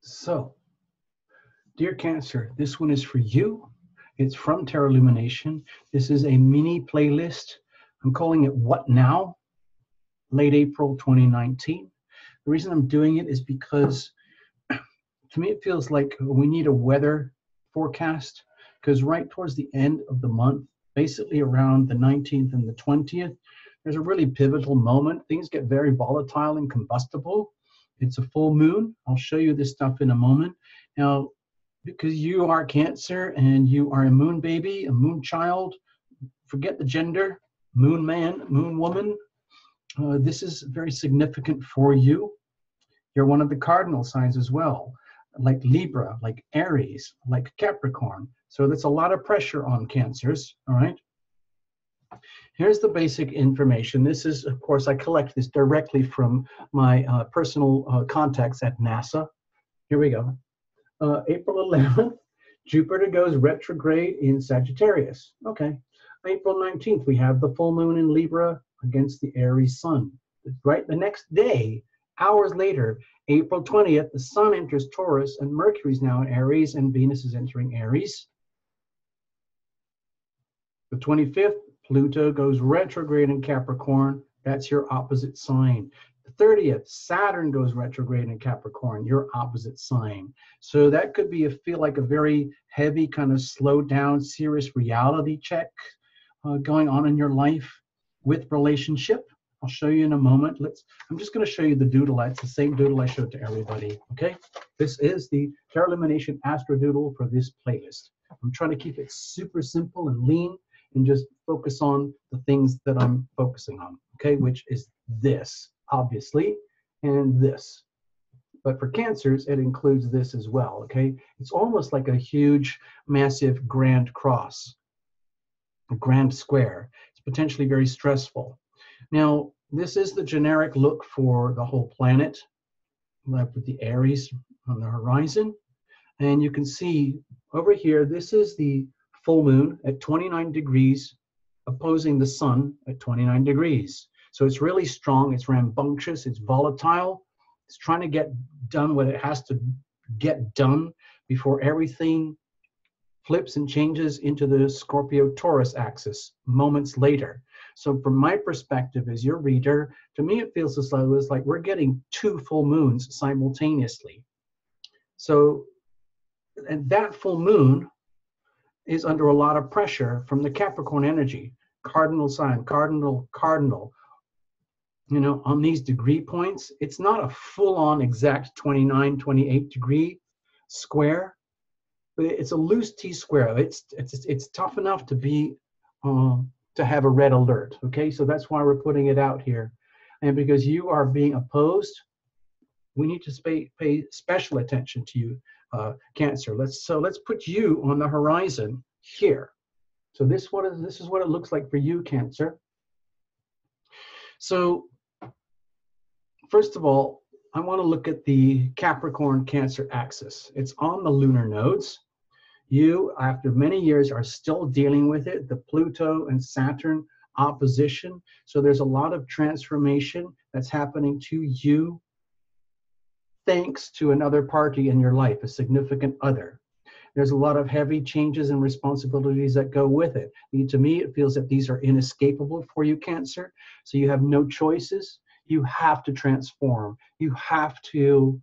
So, dear Cancer, this one is for you. It's from Tarot Lumination. This is a mini playlist. I'm calling it What Now? Late April 2019. The reason I'm doing it is because to me it feels like we need a weather forecast, because right towards the end of the month, basically around the 19th and the 20th, there's a really pivotal moment. Things get very volatile and combustible. It's a full moon. I'll show you this stuff in a moment. Now, because you are Cancer and you are a moon baby, a moon child, forget the gender, moon man, moon woman, this is very significant for you. You're one of the cardinal signs as well, like Libra, like Aries, like Capricorn. So that's a lot of pressure on Cancers, all right? Here's the basic information. This is, of course, I collect this directly from my personal contacts at NASA. Here we go. April 11th, Jupiter goes retrograde in Sagittarius. Okay. April 19th, we have the full moon in Libra against the Aries sun. Right the next day, hours later, April 20th, the sun enters Taurus and Mercury's now in Aries and Venus is entering Aries. The 25th, Pluto goes retrograde in Capricorn. That's your opposite sign. The 30th, Saturn goes retrograde in Capricorn, your opposite sign. So that could feel like a very heavy, kind of slowed down, serious reality check going on in your life with relationship. I'll show you in a moment. I'm just going to show you the doodle. It's the same doodle I showed to everybody. Okay, this is the Tarot Lumination Astro Doodle for this playlist. I'm trying to keep it super simple and lean and just focus on the things that I'm focusing on. Okay, which is this, obviously, and this. But for Cancers, it includes this as well. Okay, it's almost like a huge, massive grand cross, a grand square. It's potentially very stressful. Now, this is the generic look for the whole planet, left with the Aries on the horizon. And you can see over here, this is the full moon at 29 degrees, opposing the sun at 29 degrees. So it's really strong, it's rambunctious, it's volatile. It's trying to get done what it has to get done before everything flips and changes into the Scorpio-Taurus axis moments later. So from my perspective as your reader, to me it feels as though it's like we're getting two full moons simultaneously. So, and that full moon is under a lot of pressure from the Capricorn energy, cardinal sign, cardinal, you know, on these degree points. It's not a full-on exact 29, 28 degree square, but it's a loose T-square. It's tough enough to be to have a red alert. Okay, so that's why we're putting it out here, and because you are being opposed, we need to pay special attention to you, Cancer. Let's put you on the horizon here. So this is what it looks like for you, Cancer. So first of all, I want to look at the Capricorn Cancer axis. It's on the lunar nodes. You, after many years, are still dealing with it, the Pluto and Saturn opposition. So there's a lot of transformation that's happening to you thanks to another party in your life, a significant other. There's a lot of heavy changes and responsibilities that go with it. To me, it feels that these are inescapable for you, Cancer. So you have no choices. You have to transform. You have to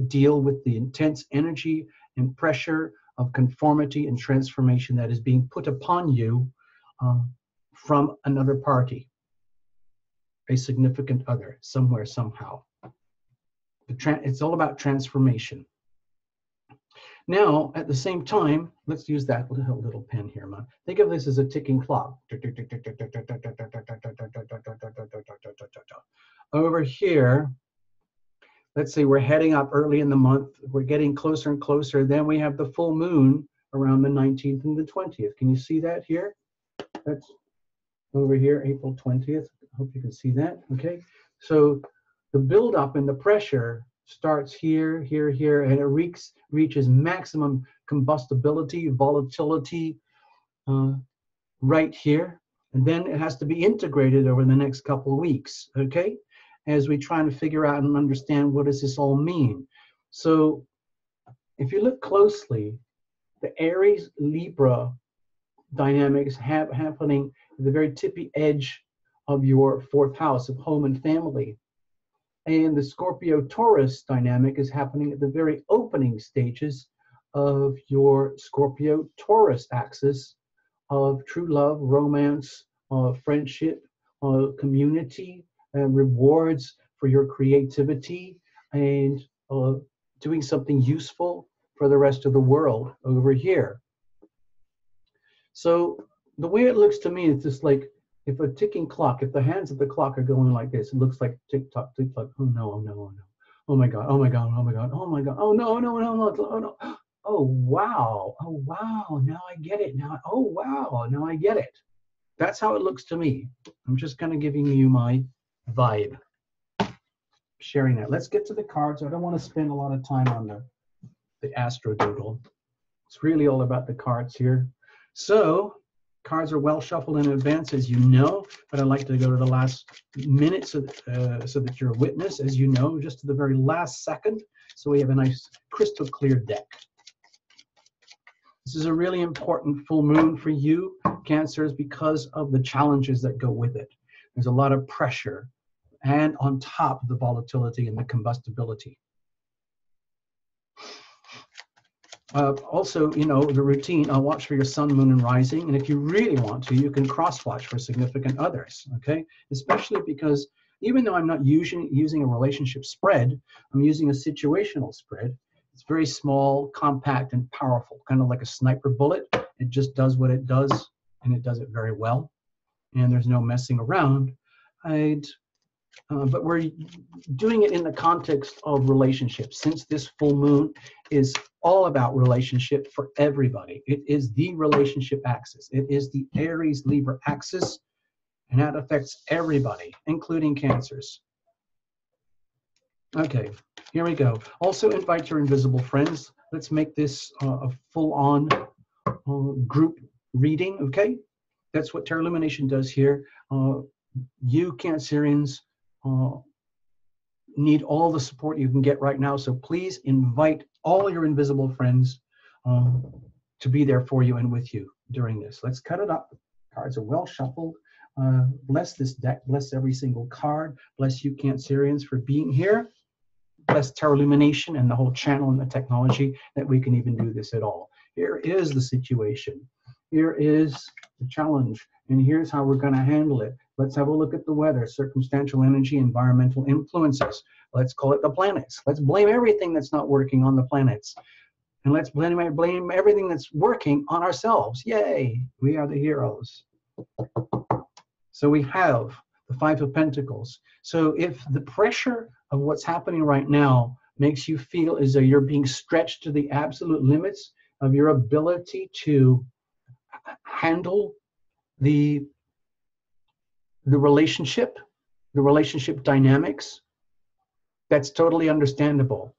deal with the intense energy and pressure of conformity and transformation that is being put upon you from another party, a significant other, somewhere, somehow. It's all about transformation. Now, at the same time, let's use that little pen here, man. Think of this as a ticking clock. Over here, let's say we're heading up early in the month. We're getting closer and closer. Then we have the full moon around the 19th and the 20th. Can you see that here? That's over here, April 20th. I hope you can see that. Okay. So the buildup and the pressure starts here, here, here, and it reaches maximum combustibility, volatility right here. And then it has to be integrated over the next couple of weeks, okay? As we try to figure out and understand what does this all mean. So if you look closely, the Aries Libra dynamics happening at the very tippy edge of your fourth house of home and family. And the Scorpio Taurus dynamic is happening at the very opening stages of your Scorpio Taurus axis of true love, romance, friendship, community, rewards for your creativity, and doing something useful for the rest of the world over here. So the way it looks to me is just like if a ticking clock, if the hands of the clock are going like this, it looks like tick tock, tick tock. Oh no, oh no, oh no. Oh my God, oh my God, oh my God, oh my God, oh no, no, no, no, oh no. Oh wow, oh wow, now I get it. Now, oh wow, now I get it. That's how it looks to me. I'm just kind of giving you my vibe, sharing that. Let's get to the cards. I don't want to spend a lot of time on the astro doodle. It's really all about the cards here. So cards are well shuffled in advance, as you know, but I'd like to go to the last minute so that you're a witness, as you know, just to the very last second. So we have a nice crystal clear deck. This is a really important full moon for you, Cancers, because of the challenges that go with it. There's a lot of pressure, and on top of the volatility and the combustibility. Also, you know, the routine, I'll watch for your sun, moon, and rising. And if you really want to, you can cross-watch for significant others, okay? Especially because even though I'm not using a relationship spread, I'm using a situational spread. It's very small, compact, and powerful, kind of like a sniper bullet. It just does what it does, and it does it very well. And there's no messing around. But we're doing it in the context of relationships. Since this full moon is all about relationship for everybody. It is the relationship axis. It is the Aries Libra axis, and that affects everybody, including Cancers. Okay, here we go. Also invite your invisible friends. Let's make this a full-on group reading, okay? That's what Tarot Lumination does here. You Cancerians need all the support you can get right now, so please invite all your invisible friends to be there for you and with you during this. Let's cut it up. Cards are well shuffled. Bless this deck. Bless every single card. Bless you Cancerians for being here. Bless Tarot Lumination and the whole channel and the technology that we can even do this at all. Here is the situation. Here is the challenge, and here's how we're going to handle it. Let's have a look at the weather, circumstantial energy, environmental influences. Let's call it the planets. Let's blame everything that's not working on the planets. And let's blame everything that's working on ourselves. Yay, we are the heroes. So we have the Five of Pentacles. So if the pressure of what's happening right now makes you feel as though you're being stretched to the absolute limits of your ability to handle the relationship dynamics, that's totally understandable.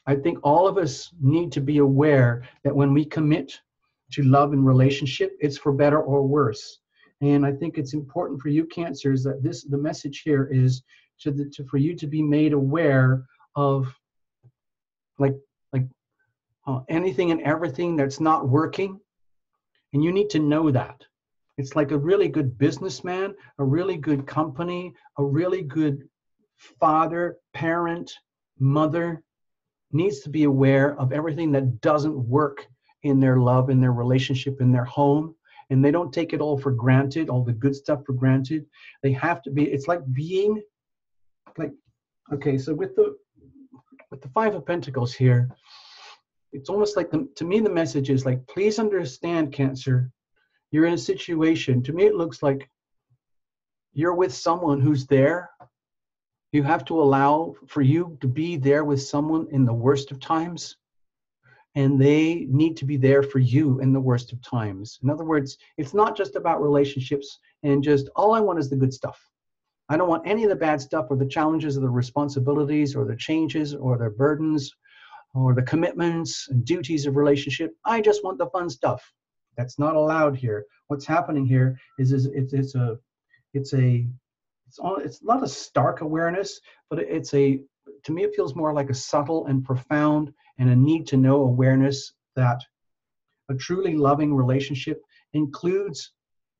I think all of us need to be aware that when we commit to love and relationship, it's for better or worse. And I think it's important for you Cancers that the message here is for you to be made aware of anything and everything that's not working. And you need to know that. It's like a really good businessman, a really good company, a really good father, parent, mother needs to be aware of everything that doesn't work in their love, in their relationship, in their home. And they don't take it all for granted, all the good stuff for granted. They have to be, it's like being like, okay, so with the Five of Pentacles here, it's almost like, to me, the message is like, please understand, Cancer, you're in a situation, to me it looks like you're with someone who's there. You have to allow for you to be there with someone in the worst of times, and they need to be there for you in the worst of times. In other words, it's not just about relationships and just, all I want is the good stuff. I don't want any of the bad stuff or the challenges or the responsibilities or the changes or the burdens or the commitments and duties of relationship. I just want the fun stuff. That's not allowed here. What's happening here is it's not a stark awareness, but it's a to me, it feels more like a subtle and profound and a need to know awareness that a truly loving relationship includes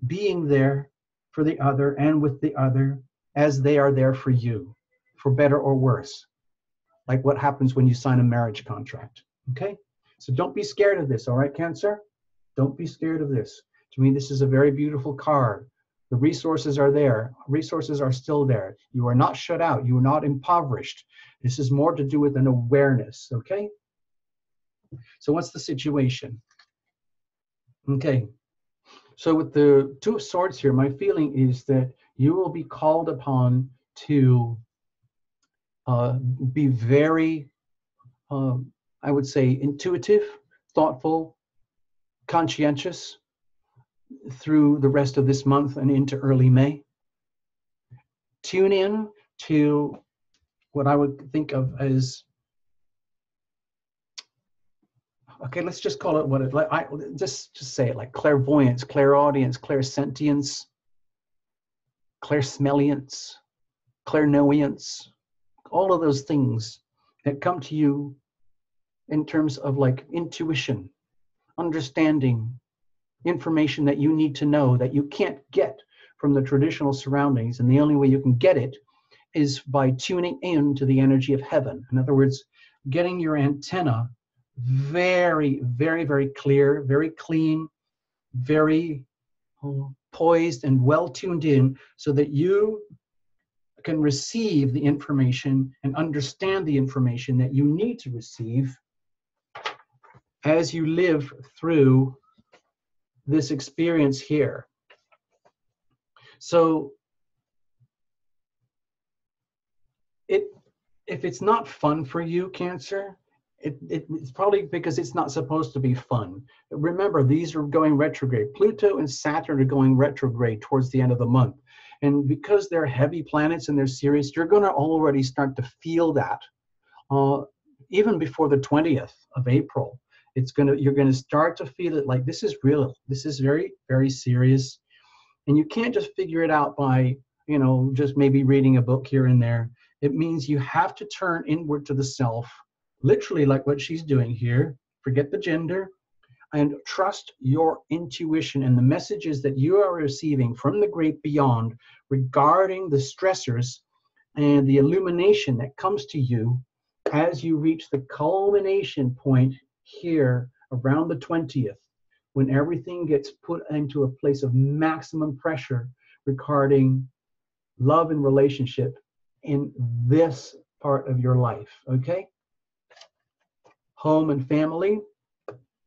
being there for the other and with the other as they are there for you, for better or worse, like what happens when you sign a marriage contract. Okay? So don't be scared of this, all right, Cancer? Don't be scared of this. To me, this is a very beautiful card. The resources are there. Resources are still there. You are not shut out. You are not impoverished. This is more to do with an awareness, okay? So what's the situation? Okay. So with the Two of Swords here, my feeling is that you will be called upon to be very, I would say, intuitive, thoughtful, conscientious through the rest of this month and into early May. Tune in to what I would think of as, okay, let's just call it what it, like, just say it like clairvoyance, clairaudience, clairsentience, clairsmelliance, clairnoyance, all of those things that come to you in terms of like intuition, understanding, information that you need to know that you can't get from the traditional surroundings. And the only way you can get it is by tuning in to the energy of heaven. In other words, getting your antenna very, very, very clear, very clean, very poised and well tuned in so that you can receive the information and understand the information that you need to receive as you live through this experience here. So if it's not fun for you, Cancer, it's probably because it's not supposed to be fun. Remember, these are going retrograde. Pluto and Saturn are going retrograde towards the end of the month. And because they're heavy planets and they're serious, you're going to already start to feel that even before the 20th of April. You're going to start to feel it like this is real. This is very, very serious. And you can't just figure it out by, just maybe reading a book here and there. It means you have to turn inward to the self, literally like what she's doing here. Forget the gender and trust your intuition and the messages that you are receiving from the great beyond regarding the stressors and the illumination that comes to you as you reach the culmination point here around the 20th, when everything gets put into a place of maximum pressure regarding love and relationship in this part of your life, okay? Home and family,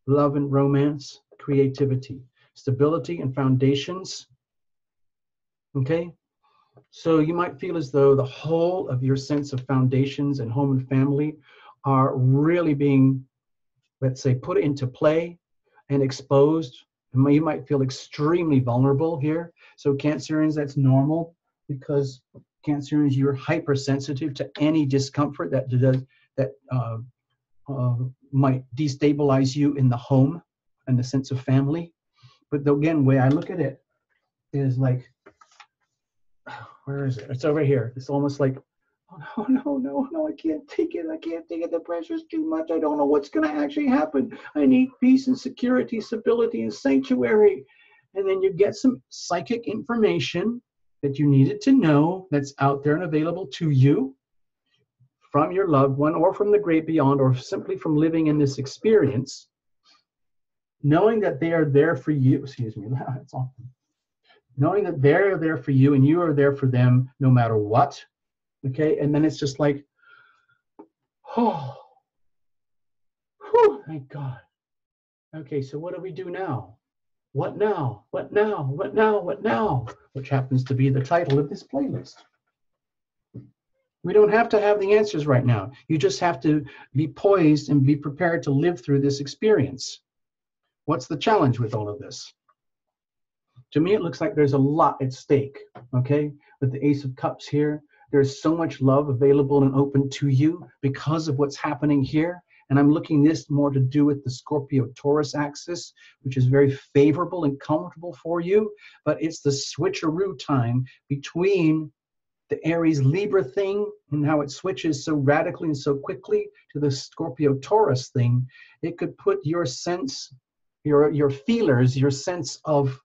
love and romance, creativity, stability and foundations, okay? So you might feel as though the whole of your sense of foundations and home and family are really being, let's say, put into play and exposed. You might feel extremely vulnerable here. So Cancerians, that's normal because Cancerians, you're hypersensitive to any discomfort that might destabilize you in the home and the sense of family. But again, the way I look at it is like, where is it? It's over here. It's almost like, oh, no, I can't take it. I can't take it. The pressure's too much. I don't know what's going to actually happen. I need peace and security, stability and sanctuary. And then you get some psychic information that you needed to know that's out there and available to you from your loved one or from the great beyond or simply from living in this experience, knowing that they are there for you. Excuse me, that's awful. Knowing that they're there for you and you are there for them no matter what. Okay, and then it's just like, oh, whew, thank God. Okay, so what do we do now? What now? What now? What now? What now? Which happens to be the title of this playlist. We don't have to have the answers right now. You just have to be poised and be prepared to live through this experience. What's the challenge with all of this? To me, it looks like there's a lot at stake, okay? With the Ace of Cups here, there's so much love available and open to you because of what's happening here. And I'm looking this more to do with the Scorpio-Taurus axis, which is very favorable and comfortable for you. But it's the switcheroo time between the Aries Libra thing and how it switches so radically and so quickly to the Scorpio Taurus thing, it could put your sense, your feelers, your sense of,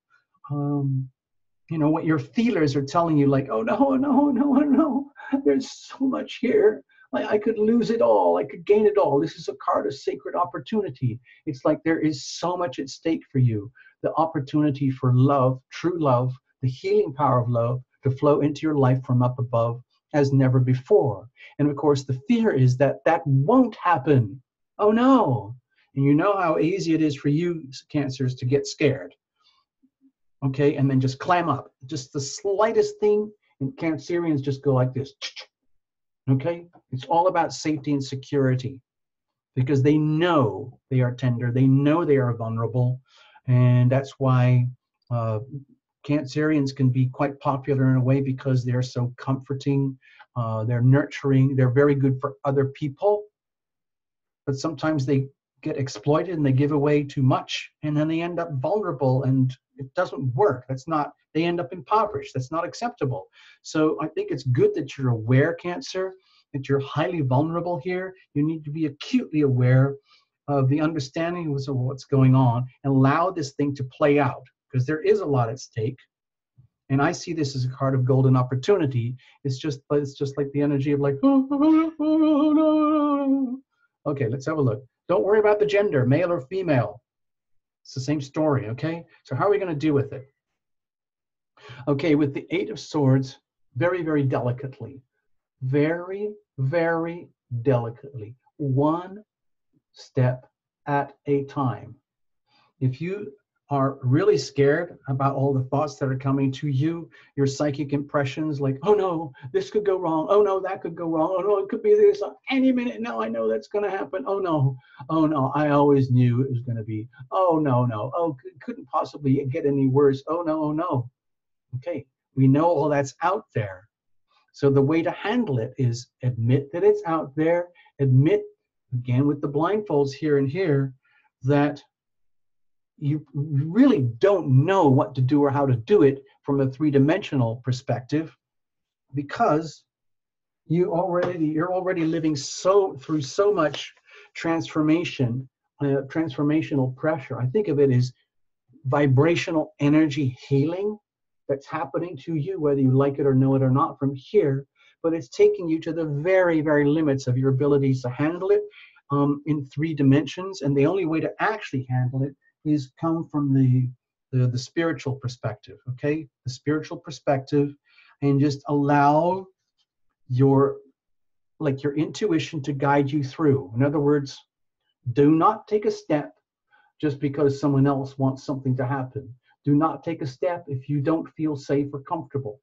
you know, what your feelers are telling you, like, oh no, no, no, no, there's so much here. I could lose it all. I could gain it all. This is a card of sacred opportunity. It's like there is so much at stake for you. The opportunity for love, true love, the healing power of love to flow into your life from up above as never before. And of course, the fear is that that won't happen. Oh no. And you know how easy it is for you, Cancers, to get scared. Okay, and then just clam up. Just the slightest thing, and Cancerians just go like this. Okay, it's all about safety and security because they know they are tender, they know they are vulnerable, and that's why Cancerians can be quite popular in a way because they're so comforting, they're nurturing, they're very good for other people, but sometimes they get exploited and they give away too much, and then they end up vulnerable and it doesn't work. That's not, they end up impoverished. That's not acceptable. So I think it's good that you're aware, Cancer, that you're highly vulnerable here. You need to be acutely aware of the understanding of what's going on and allow this thing to play out, because there is a lot at stake. And I see this as a card of golden opportunity. It's just like the energy of like, okay, let's have a look. Don't worry about the gender, male or female. It's the same story, okay? So how are we going to deal with it? Okay, with the Eight of Swords, very, very delicately. Very, very delicately. One step at a time. If you are really scared about all the thoughts that are coming to you, your psychic impressions like, oh no, this could go wrong. Oh no, that could go wrong. Oh no, it could be this any minute. No, I know that's going to happen. Oh no, I always knew it was going to be. Oh no, oh, it couldn't possibly get any worse. Oh no. Okay, we know all that's out there. So the way to handle it is admit that it's out there, admit, again with the blindfolds here and here, that you really don't know what to do or how to do it from a three-dimensional perspective, because you're already living through so much transformation, transformational pressure. I think of it as vibrational energy healing that's happening to you, whether you like it or know it or not from here, but it's taking you to the very, very limits of your abilities to handle it in 3 dimensions. And the only way to actually handle it is come from the spiritual perspective, okay? The spiritual perspective, and just allow your intuition to guide you through. In other words, do not take a step just because someone else wants something to happen. Do not take a step if you don't feel safe or comfortable.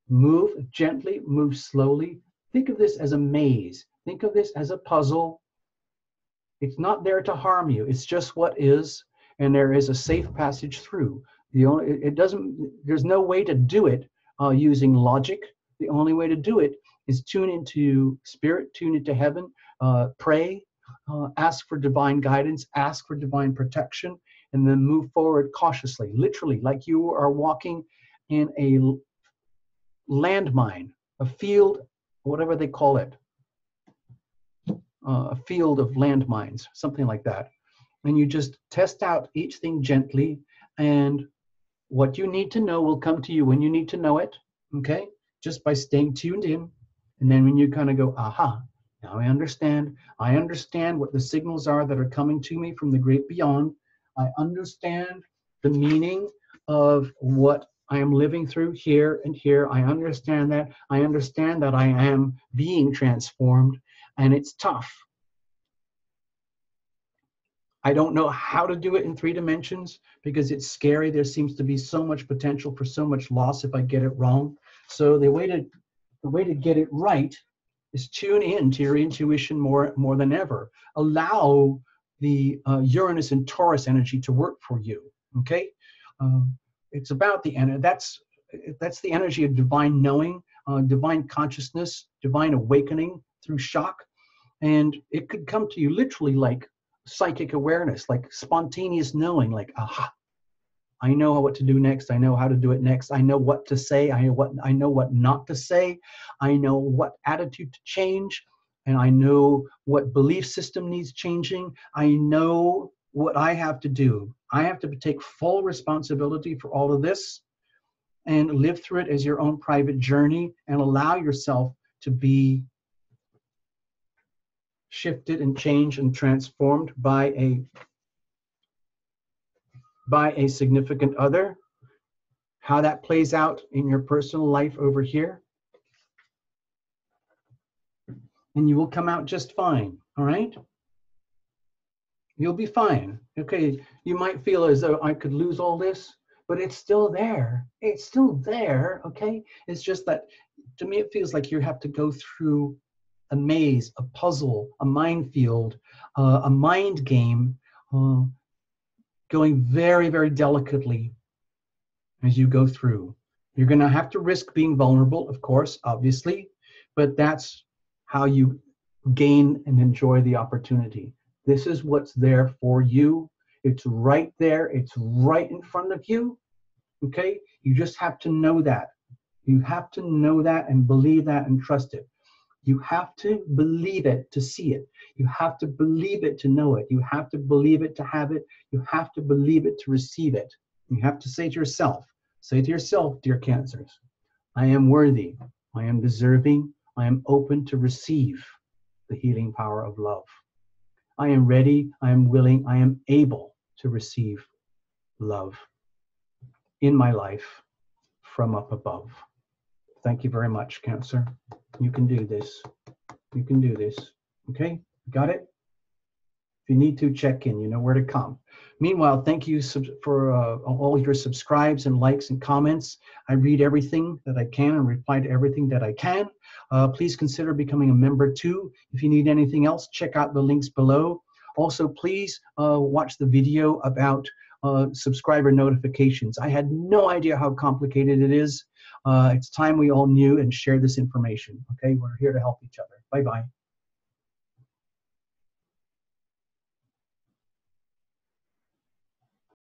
Move gently, move slowly. Think of this as a maze. Think of this as a puzzle. It's not there to harm you. It's just what is, and there is a safe passage through. There's no way to do it using logic. The only way to do it is tune into spirit, tune into heaven, pray, ask for divine guidance, ask for divine protection, and then move forward cautiously, literally, like you are walking in a landmine, a field, whatever they call it, a field of landmines, something like that. And you just test out each thing gently, and what you need to know will come to you when you need to know it, okay? Just by staying tuned in. And then when you kind of go, aha, now I understand what the signals are that are coming to me from the great beyond. I understand the meaning of what I am living through here and here. I understand that. I understand that I am being transformed, and it's tough. I don't know how to do it in 3 dimensions because it's scary. There seems to be so much potential for so much loss if I get it wrong. So the way to get it right is tune in to your intuition more than ever. Allow the Uranus and Taurus energy to work for you. Okay, it's about the energy. That's the energy of divine knowing, divine consciousness, divine awakening through shock, and it could come to you literally like psychic awareness, like spontaneous knowing, like aha, I know what to do next. I know how to do it next. I know what to say. I know what not to say. I know what attitude to change. And I know what belief system needs changing. I know what I have to do. I have to take full responsibility for all of this and live through it as your own private journey and allow yourself to be shifted and changed and transformed by a significant other. How that plays out in your personal life over here. And you will come out just fine, all right? You'll be fine. Okay, you might feel as though I could lose all this, but it's still there. It's still there, okay? It's just that, to me, it feels like you have to go through a maze, a puzzle, a minefield, a mind game, going very, very delicately as you go through. You're going to have to risk being vulnerable, of course, obviously, but that's how you gain and enjoy the opportunity. This is what's there for you. It's right there. It's right in front of you. Okay? You just have to know that. You have to know that and believe that and trust it. You have to believe it to see it. You have to believe it to know it. You have to believe it to have it. You have to believe it to receive it. You have to say to yourself, dear Cancers, I am worthy. I am deserving. I am open to receive the healing power of love. I am ready. I am willing. I am able to receive love in my life from up above. Thank you very much, Cancer. You can do this. You can do this. Okay? Got it? If you need to, check in. You know where to come. Meanwhile, thank you for all your subscribes and likes and comments. I read everything that I can and reply to everything that I can. Please consider becoming a member too. If you need anything else, check out the links below. Also, please watch the video about subscriber notifications. I had no idea how complicated it is. It's time we all knew and shared this information. Okay, we're here to help each other. Bye-bye.